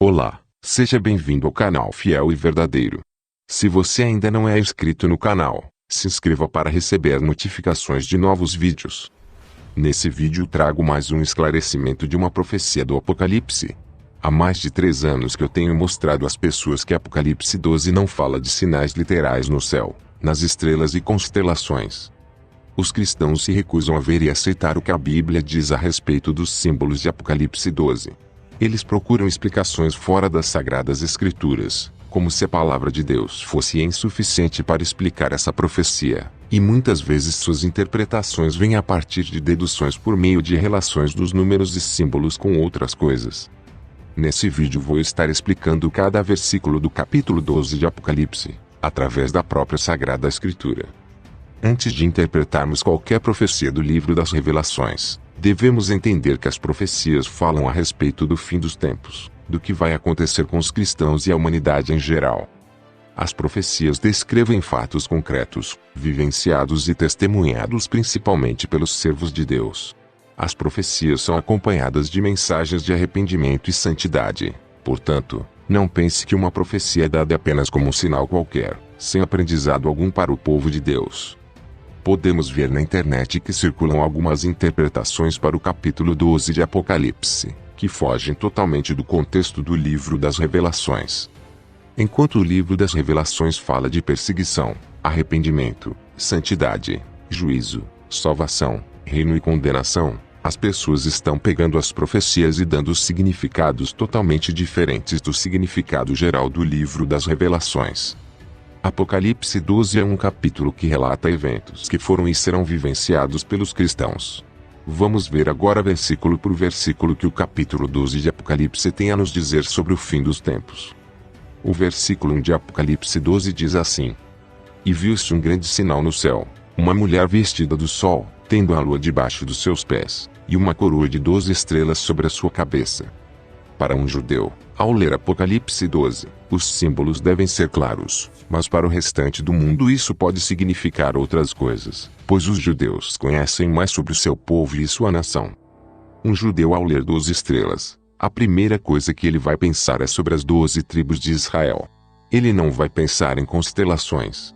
Olá, seja bem-vindo ao canal Fiel e Verdadeiro. Se você ainda não é inscrito no canal, se inscreva para receber notificações de novos vídeos. Nesse vídeo trago mais um esclarecimento de uma profecia do Apocalipse. Há mais de 3 anos que eu tenho mostrado às pessoas que Apocalipse 12 não fala de sinais literais no céu, nas estrelas e constelações. Os cristãos se recusam a ver e aceitar o que a Bíblia diz a respeito dos símbolos de Apocalipse 12. Eles procuram explicações fora das Sagradas Escrituras, como se a palavra de Deus fosse insuficiente para explicar essa profecia, e muitas vezes suas interpretações vêm a partir de deduções por meio de relações dos números e símbolos com outras coisas. Nesse vídeo vou estar explicando cada versículo do capítulo 12 de Apocalipse, através da própria Sagrada Escritura. Antes de interpretarmos qualquer profecia do livro das Revelações, devemos entender que as profecias falam a respeito do fim dos tempos, do que vai acontecer com os cristãos e a humanidade em geral. As profecias descrevem fatos concretos, vivenciados e testemunhados principalmente pelos servos de Deus. As profecias são acompanhadas de mensagens de arrependimento e santidade. Portanto, não pense que uma profecia é dada apenas como um sinal qualquer, sem aprendizado algum para o povo de Deus. Podemos ver na internet que circulam algumas interpretações para o capítulo 12 de Apocalipse, que fogem totalmente do contexto do livro das Revelações. Enquanto o livro das Revelações fala de perseguição, arrependimento, santidade, juízo, salvação, reino e condenação, as pessoas estão pegando as profecias e dando significados totalmente diferentes do significado geral do livro das Revelações. Apocalipse 12 é um capítulo que relata eventos que foram e serão vivenciados pelos cristãos. Vamos ver agora versículo por versículo que o capítulo 12 de Apocalipse tem a nos dizer sobre o fim dos tempos. O versículo 1 de Apocalipse 12 diz assim: E viu-se um grande sinal no céu, uma mulher vestida do sol, tendo a lua debaixo dos seus pés, e uma coroa de 12 estrelas sobre a sua cabeça. Para um judeu, ao ler Apocalipse 12, os símbolos devem ser claros, mas para o restante do mundo isso pode significar outras coisas, pois os judeus conhecem mais sobre o seu povo e sua nação. Um judeu ao ler 12 estrelas, a primeira coisa que ele vai pensar é sobre as 12 tribos de Israel. Ele não vai pensar em constelações.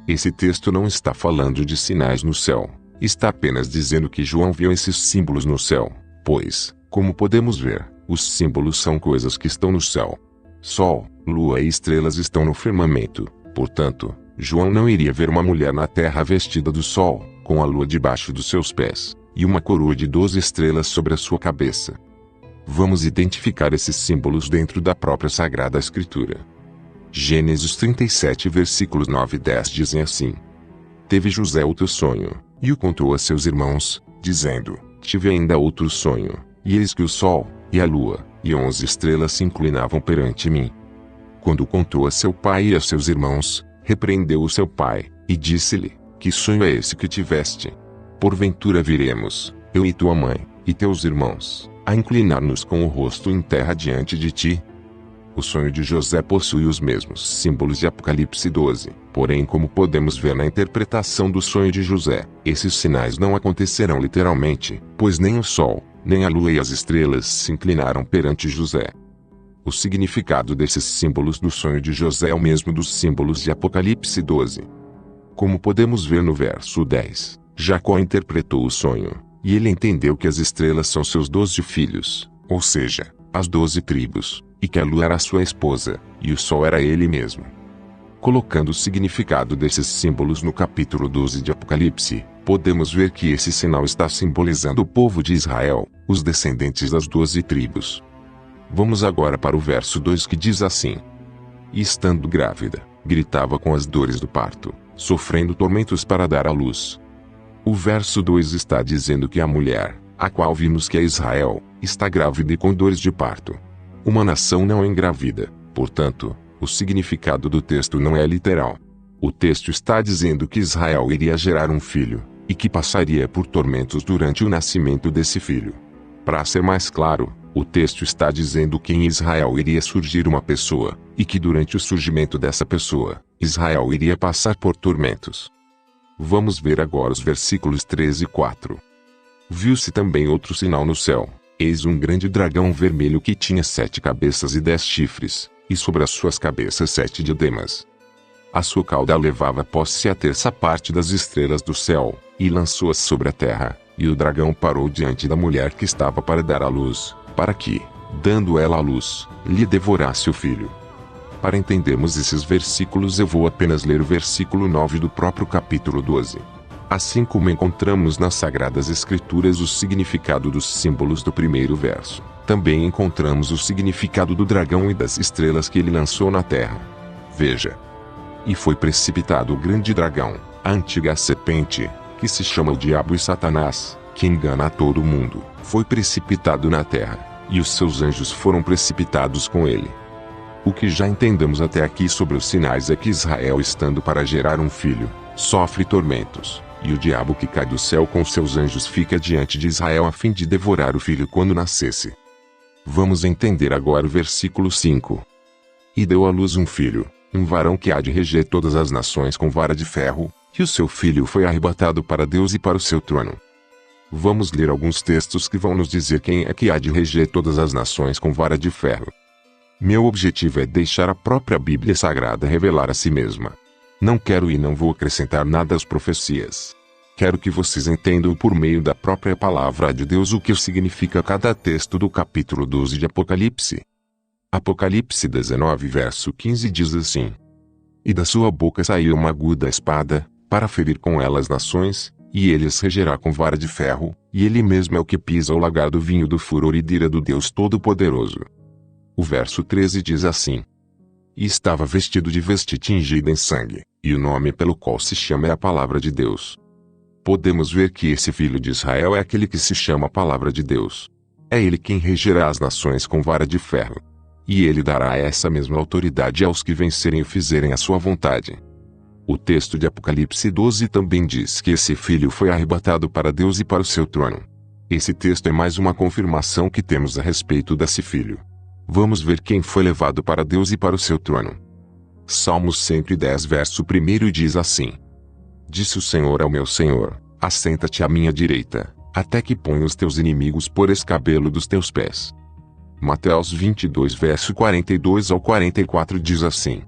Esse texto não está falando de sinais no céu, está apenas dizendo que João viu esses símbolos no céu, pois, como podemos ver, os símbolos são coisas que estão no céu. Sol, lua e estrelas estão no firmamento, portanto, João não iria ver uma mulher na terra vestida do sol, com a lua debaixo dos seus pés, e uma coroa de 12 estrelas sobre a sua cabeça. Vamos identificar esses símbolos dentro da própria Sagrada Escritura. Gênesis 37 versículos 9 e 10 dizem assim: Teve José outro sonho, e o contou a seus irmãos, dizendo: Tive ainda outro sonho, e eis que o sol, e a lua, e 11 estrelas se inclinavam perante mim. Quando contou a seu pai e a seus irmãos, repreendeu o seu pai, e disse-lhe: Que sonho é esse que tiveste? Porventura viremos, eu e tua mãe, e teus irmãos, a inclinar-nos com o rosto em terra diante de ti? O sonho de José possui os mesmos símbolos de Apocalipse 12, porém, como podemos ver na interpretação do sonho de José, esses sinais não acontecerão literalmente, pois nem o sol, nem a lua e as estrelas se inclinaram perante José. O significado desses símbolos do sonho de José é o mesmo dos símbolos de Apocalipse 12. Como podemos ver no verso 10, Jacó interpretou o sonho, e ele entendeu que as estrelas são seus 12 filhos, ou seja, as 12 tribos, e que a lua era sua esposa, e o sol era ele mesmo. Colocando o significado desses símbolos no capítulo 12 de Apocalipse, podemos ver que esse sinal está simbolizando o povo de Israel, os descendentes das 12 tribos. Vamos agora para o verso 2 que diz assim: E estando grávida, gritava com as dores do parto, sofrendo tormentos para dar à luz. O verso 2 está dizendo que a mulher, a qual vimos que é Israel, está grávida e com dores de parto. Uma nação não engravida, portanto, o significado do texto não é literal. O texto está dizendo que Israel iria gerar um filho, e que passaria por tormentos durante o nascimento desse filho. Para ser mais claro, o texto está dizendo que em Israel iria surgir uma pessoa, e que durante o surgimento dessa pessoa, Israel iria passar por tormentos. Vamos ver agora os versículos 13 e 4. Viu-se também outro sinal no céu, Eis um grande dragão vermelho que tinha 7 cabeças e 10 chifres, e sobre as suas cabeças 7 diademas. A sua cauda levava posse a terça parte das estrelas do céu, e lançou-as sobre a terra, e o dragão parou diante da mulher que estava para dar à luz, para que, dando ela à luz, lhe devorasse o filho. Para entendermos esses versículos eu vou apenas ler o versículo 9 do próprio capítulo 12. Assim como encontramos nas Sagradas Escrituras o significado dos símbolos do primeiro verso, também encontramos o significado do dragão e das estrelas que ele lançou na terra. Veja. E foi precipitado o grande dragão, a antiga serpente, que se chama o Diabo e Satanás, que engana a todo mundo, foi precipitado na terra, e os seus anjos foram precipitados com ele. O que já entendemos até aqui sobre os sinais é que Israel, estando para gerar um filho, sofre tormentos. E o diabo que cai do céu com seus anjos fica diante de Israel a fim de devorar o filho quando nascesse. Vamos entender agora o versículo 5. E deu à luz um filho, um varão que há de reger todas as nações com vara de ferro, e o seu filho foi arrebatado para Deus e para o seu trono. Vamos ler alguns textos que vão nos dizer quem é que há de reger todas as nações com vara de ferro. Meu objetivo é deixar a própria Bíblia Sagrada revelar a si mesma. Não quero e não vou acrescentar nada às profecias. Quero que vocês entendam por meio da própria palavra de Deus o que significa cada texto do capítulo 12 de Apocalipse. Apocalipse 19 verso 15 diz assim: E da sua boca saiu uma aguda espada, para ferir com ela as nações, e ele as regerá com vara de ferro, e ele mesmo é o que pisa o lagar do vinho do furor e da ira do Deus Todo-Poderoso. O verso 13 diz assim: E estava vestido de veste tingida em sangue, e o nome pelo qual se chama é a Palavra de Deus. Podemos ver que esse filho de Israel é aquele que se chama a Palavra de Deus. É ele quem regerá as nações com vara de ferro. E ele dará essa mesma autoridade aos que vencerem e fizerem a sua vontade. O texto de Apocalipse 12 também diz que esse filho foi arrebatado para Deus e para o seu trono. Esse texto é mais uma confirmação que temos a respeito desse filho. Vamos ver quem foi levado para Deus e para o seu trono. Salmos 110 verso 1 diz assim: Disse o Senhor ao meu Senhor: Assenta-te à minha direita, até que ponha os teus inimigos por escabelo dos teus pés. Mateus 22 verso 42 ao 44 diz assim: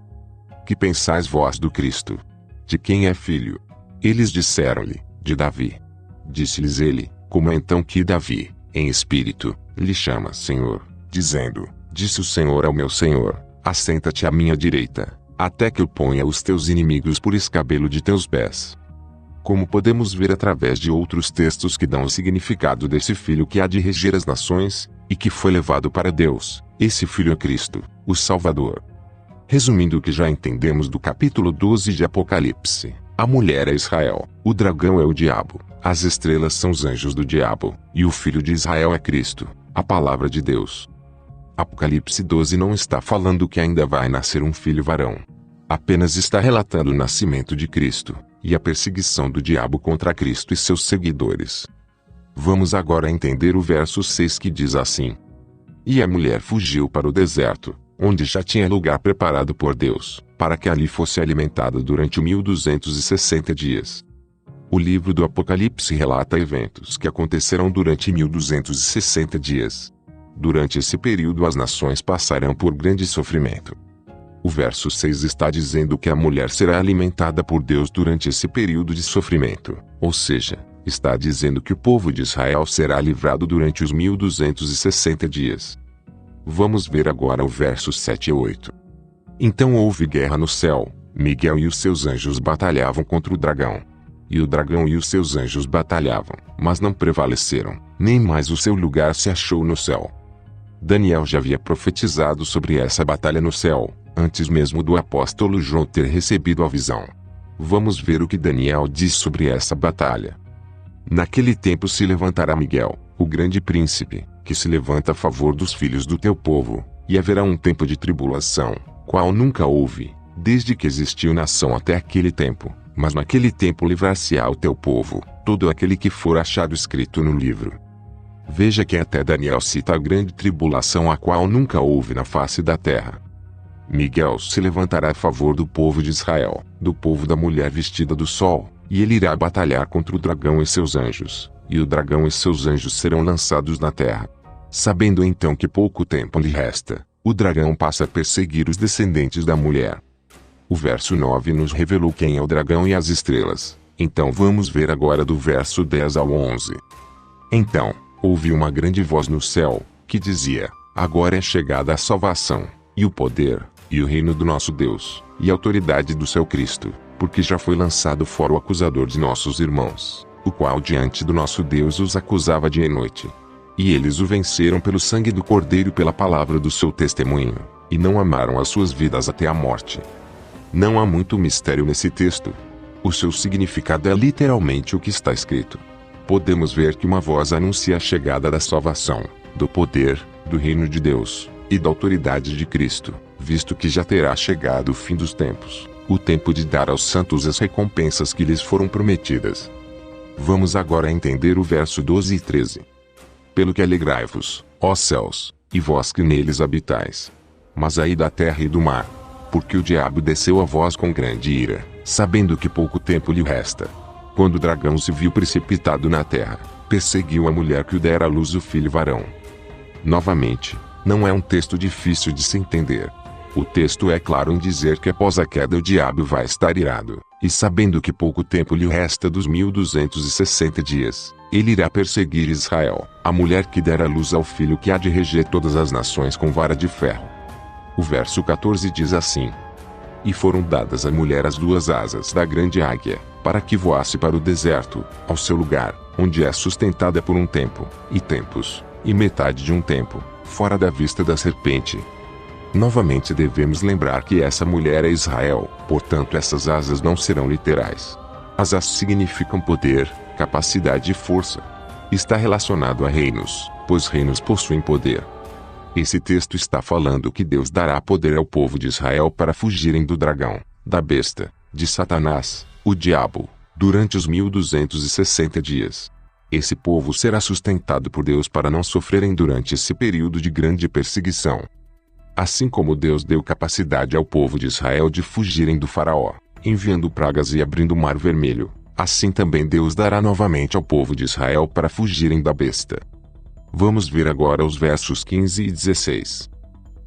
Que pensais vós do Cristo? De quem é filho? Eles disseram-lhe: De Davi. Disse-lhes ele: Como é então que Davi, em espírito, lhe chama Senhor, dizendo: Disse o Senhor ao meu Senhor: Assenta-te à minha direita, até que eu ponha os teus inimigos por escabelo de teus pés. Como podemos ver através de outros textos que dão o significado desse filho que há de reger as nações, e que foi levado para Deus, esse filho é Cristo, o Salvador. Resumindo o que já entendemos do capítulo 12 de Apocalipse, a mulher é Israel, o dragão é o diabo, as estrelas são os anjos do diabo, e o filho de Israel é Cristo, a palavra de Deus. Apocalipse 12 não está falando que ainda vai nascer um filho varão. Apenas está relatando o nascimento de Cristo, e a perseguição do diabo contra Cristo e seus seguidores. Vamos agora entender o verso 6 que diz assim: E a mulher fugiu para o deserto, onde já tinha lugar preparado por Deus, para que ali fosse alimentada durante 1260 dias. O livro do Apocalipse relata eventos que acontecerão durante 1260 dias. Durante esse período as nações passarão por grande sofrimento. O verso 6 está dizendo que a mulher será alimentada por Deus durante esse período de sofrimento, ou seja, está dizendo que o povo de Israel será livrado durante os 1260 dias. Vamos ver agora o verso 7 e 8. Então houve guerra no céu, Miguel e os seus anjos batalhavam contra o dragão. E o dragão e os seus anjos batalhavam, mas não prevaleceram, nem mais o seu lugar se achou no céu. Daniel já havia profetizado sobre essa batalha no céu, antes mesmo do apóstolo João ter recebido a visão. Vamos ver o que Daniel diz sobre essa batalha. Naquele tempo se levantará Miguel, o grande príncipe, que se levanta a favor dos filhos do teu povo, e haverá um tempo de tribulação, qual nunca houve, desde que existiu nação até aquele tempo, mas naquele tempo livrar-se-á o teu povo, todo aquele que for achado escrito no livro. Veja que até Daniel cita a grande tribulação a qual nunca houve na face da terra. Miguel se levantará a favor do povo de Israel, do povo da mulher vestida do sol, e ele irá batalhar contra o dragão e seus anjos, e o dragão e seus anjos serão lançados na terra. Sabendo então que pouco tempo lhe resta, o dragão passa a perseguir os descendentes da mulher. O verso 9 nos revelou quem é o dragão e as estrelas. Então vamos ver agora do verso 10 ao 11. Então, ouvi uma grande voz no céu, que dizia: agora é chegada a salvação, e o poder, e o reino do nosso Deus, e a autoridade do seu Cristo, porque já foi lançado fora o acusador de nossos irmãos, o qual diante do nosso Deus os acusava dia e noite. E eles o venceram pelo sangue do Cordeiro e pela palavra do seu testemunho, e não amaram as suas vidas até a morte. Não há muito mistério nesse texto. O seu significado é literalmente o que está escrito. Podemos ver que uma voz anuncia a chegada da salvação, do poder, do reino de Deus, e da autoridade de Cristo, visto que já terá chegado o fim dos tempos, o tempo de dar aos santos as recompensas que lhes foram prometidas. Vamos agora entender o verso 12 e 13. Pelo que alegrai-vos, ó céus, e vós que neles habitais. Mas aí da terra e do mar, porque o diabo desceu a vós com grande ira, sabendo que pouco tempo lhe resta. Quando o dragão se viu precipitado na terra, perseguiu a mulher que o dera à luz o filho varão. Novamente, não é um texto difícil de se entender. O texto é claro em dizer que após a queda o diabo vai estar irado, e sabendo que pouco tempo lhe resta dos 1260 dias, ele irá perseguir Israel, a mulher que dera à luz ao filho que há de reger todas as nações com vara de ferro. O verso 14 diz assim: e foram dadas à mulher as duas asas da grande águia, para que voasse para o deserto, ao seu lugar, onde é sustentada por um tempo, e tempos, e metade de um tempo, fora da vista da serpente. Novamente devemos lembrar que essa mulher é Israel, portanto essas asas não serão literais. Asas significam poder, capacidade e força. Está relacionado a reinos, pois reinos possuem poder. Esse texto está falando que Deus dará poder ao povo de Israel para fugirem do dragão, da besta, de Satanás, o diabo, durante os 1260 dias. Esse povo será sustentado por Deus para não sofrerem durante esse período de grande perseguição. Assim como Deus deu capacidade ao povo de Israel de fugirem do faraó, enviando pragas e abrindo o mar vermelho, assim também Deus dará novamente ao povo de Israel para fugirem da besta. Vamos ver agora os versos 15 e 16.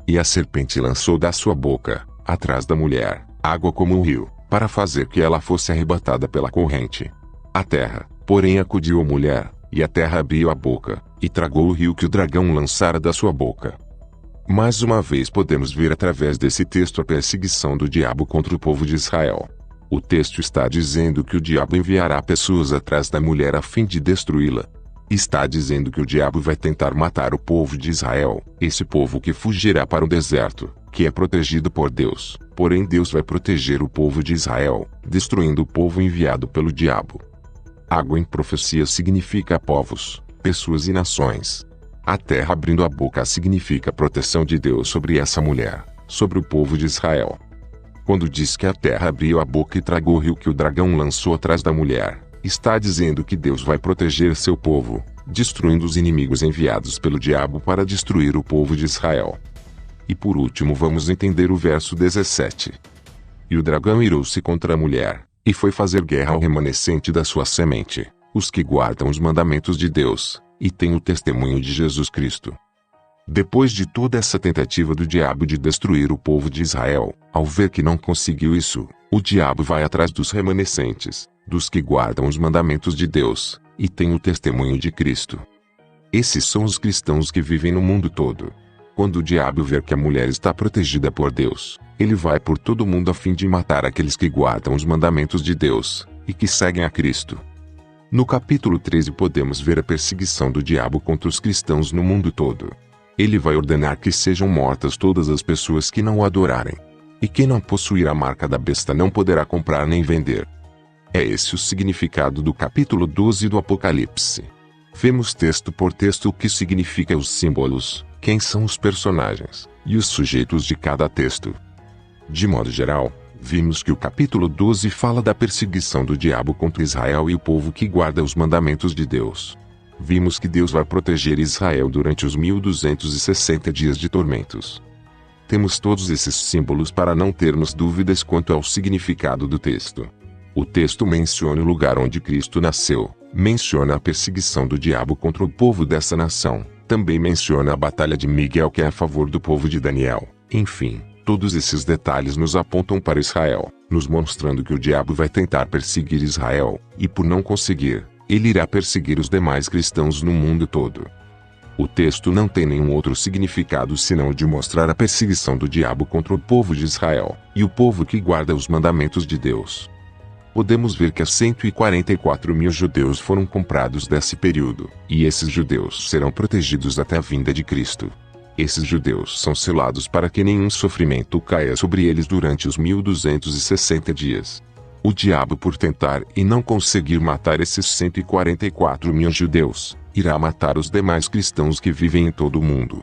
E a serpente lançou da sua boca, atrás da mulher, água como um rio, para fazer que ela fosse arrebatada pela corrente. A terra, porém, acudiu a mulher, e a terra abriu a boca, e tragou o rio que o dragão lançara da sua boca. Mais uma vez podemos ver através desse texto a perseguição do diabo contra o povo de Israel. O texto está dizendo que o diabo enviará pessoas atrás da mulher a fim de destruí-la. Está dizendo que o diabo vai tentar matar o povo de Israel, esse povo que fugirá para o deserto, que é protegido por Deus, porém Deus vai proteger o povo de Israel, destruindo o povo enviado pelo diabo. Água em profecia significa povos, pessoas e nações. A terra abrindo a boca significa a proteção de Deus sobre essa mulher, sobre o povo de Israel. Quando diz que a terra abriu a boca e tragou o rio que o dragão lançou atrás da mulher, está dizendo que Deus vai proteger seu povo, destruindo os inimigos enviados pelo diabo para destruir o povo de Israel. E por último vamos entender o verso 17. E o dragão irou-se contra a mulher, e foi fazer guerra ao remanescente da sua semente, os que guardam os mandamentos de Deus, e têm o testemunho de Jesus Cristo. Depois de toda essa tentativa do diabo de destruir o povo de Israel, ao ver que não conseguiu isso, o diabo vai atrás dos remanescentes, dos que guardam os mandamentos de Deus, e têm o testemunho de Cristo. Esses são os cristãos que vivem no mundo todo. Quando o diabo ver que a mulher está protegida por Deus, ele vai por todo o mundo a fim de matar aqueles que guardam os mandamentos de Deus, e que seguem a Cristo. No capítulo 13 podemos ver a perseguição do diabo contra os cristãos no mundo todo. Ele vai ordenar que sejam mortas todas as pessoas que não o adorarem. E quem não possuir a marca da besta não poderá comprar nem vender. É esse o significado do capítulo 12 do Apocalipse. Vemos texto por texto o que significa os símbolos, quem são os personagens, e os sujeitos de cada texto. De modo geral, vimos que o capítulo 12 fala da perseguição do diabo contra Israel e o povo que guarda os mandamentos de Deus. Vimos que Deus vai proteger Israel durante os 1260 dias de tormentos. Temos todos esses símbolos para não termos dúvidas quanto ao significado do texto. O texto menciona o lugar onde Cristo nasceu, menciona a perseguição do diabo contra o povo dessa nação, também menciona a batalha de Miguel, que é a favor do povo de Daniel. Enfim, todos esses detalhes nos apontam para Israel, nos mostrando que o diabo vai tentar perseguir Israel, e por não conseguir, ele irá perseguir os demais cristãos no mundo todo. O texto não tem nenhum outro significado senão o de mostrar a perseguição do diabo contra o povo de Israel, e o povo que guarda os mandamentos de Deus. Podemos ver que 144 mil judeus foram comprados desse período, e esses judeus serão protegidos até a vinda de Cristo. Esses judeus são selados para que nenhum sofrimento caia sobre eles durante os 1260 dias. O diabo, por tentar e não conseguir matar esses 144 mil judeus, irá matar os demais cristãos que vivem em todo o mundo.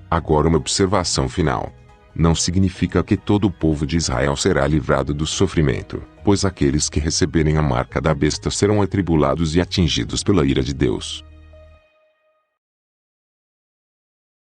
Agora, uma observação final. Não significa que todo o povo de Israel será livrado do sofrimento, pois aqueles que receberem a marca da besta serão atribulados e atingidos pela ira de Deus.